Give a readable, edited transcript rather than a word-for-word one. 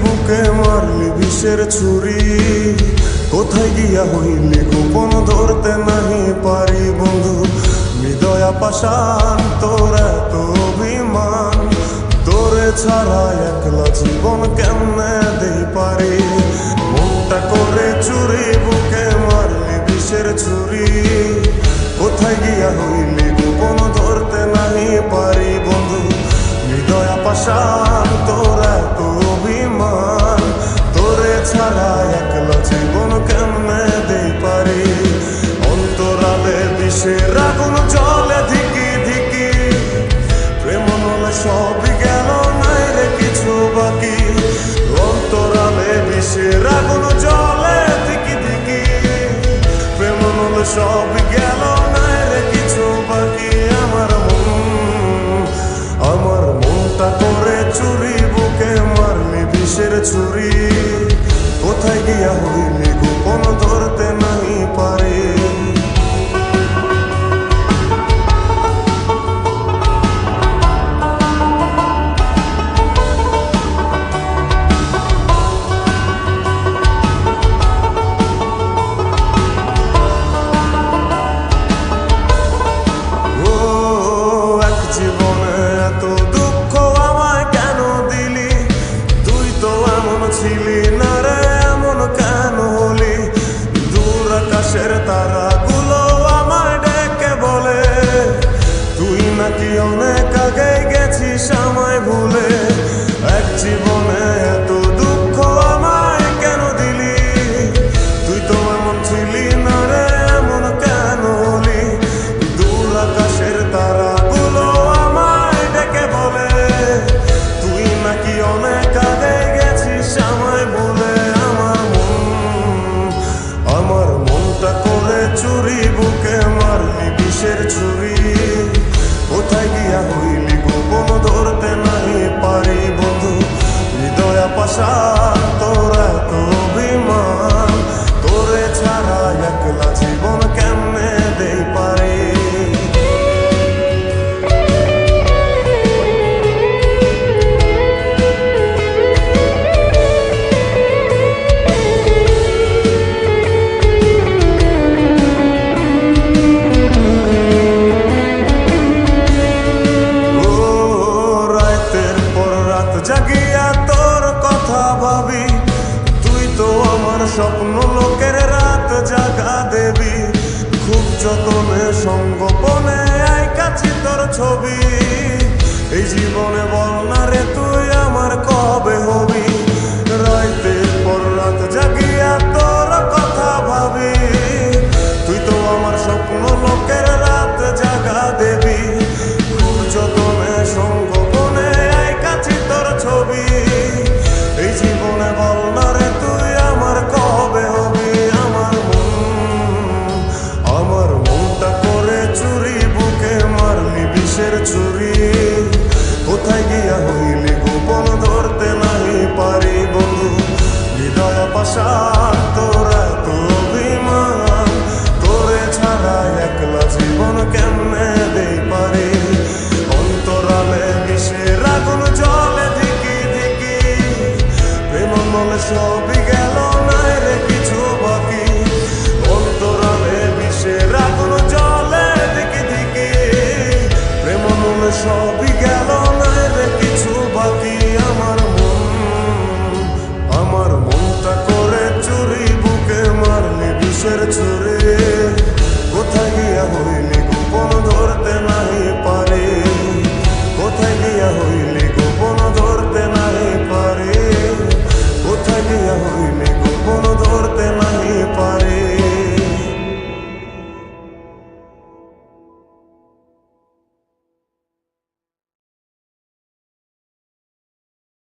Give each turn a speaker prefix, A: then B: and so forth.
A: বুকে মারলি বিষের ছুরি, কোথায় গিয়া হইলি গোপন ধরতে নাহি পারি বন্ধু। হৃদয়া পাষাণ তোর এত অভিমান, তোরে ছাড়া একলা জীবন কেমনে দেই পারি। মনটা করে চুরি বুকে মারলি বিষের ছুরি, কোথায় গিয়া হইলি গোপন ধরতে নাহি পারি বন্ধু। হৃদয়া পাষাণ তোর এত অভিমান, তোরে ছাড়া একলা জীবন কেমনে দেই পারি। অন্তরালে বিষের আগুন জ্বলে ধিকি ধিকি, প্রেম নলে সবই গেল নাই রে কিছু বাকি। অন্তরালে বিষের আগুন জ্বলে ধিকি ধিকি, প্রেম নলে সবই গেল নাই রে কিছু বাকি। আমার মনটা করে চুরি বুকে মারলি বিষের ছুরি, কোথায় গিয়া হইলি গোপন ধরতে নাহি পারি। ছিলি না রে এমন কেন হলি, দূর আকাশের তারাগুলো আমায় ডেকে বলে, তুই নাকি অনেক আগে গেছিস আমায় ভুলে। এক জীবনে এত দুঃখ আমায় কেন দিলি, তুই তো এমন ছিলি না রে এমন কেন হলি। দূর আকাশের তারাগুলো আমায় ডেকে বলে, তুই নাকি অনেক আগে আমায় বলে। আমার মনটা করে চুরি বুকে মারলি বিষের ছুরি, কোথায় গিয়া হইলি গোপন ধরতে নাহি পারি বন্ধু। হৃদয়া পাষাণ তোর এত অভিমান, তোরে ছাড়া একলা জীবন কেমনে দেই পারি। জাগিয়া তোর কথা ভাবি, তুই তো আমার স্বপ্ন লোকের রাত জাগা দেবী। খুব যতনে সঙ্গোপনে আইকাছি তোর ছবি, এই জীবনে বল না রে তুই আমার কবে হবি। রাতের পর রাত জাগিয়া তোর কথা ভাবি, তুই তো আমার স্বপ্ন লোকের রাত জাগা দেবী। খুব যতনে সঙ্গোপনে আইকাছি তোর ছবি, এই জীবনে বল না রে তুই আমার কবে হবি। আমার মনটা করে চুরি বুকে মারলি বিষের ছুরি, কোথায় গিয়া হইলি গোপন ধরতে নাহি পারি বন্ধু। হৃদয়া পাষাণ তোর এত অভিমান, তোরে ছাড়া একলা জীবন কেমনে দেই পারি। অন্তরালে বিষের আগুন জ্বলে ধিকি ধিকি, প্রেম মলে সবই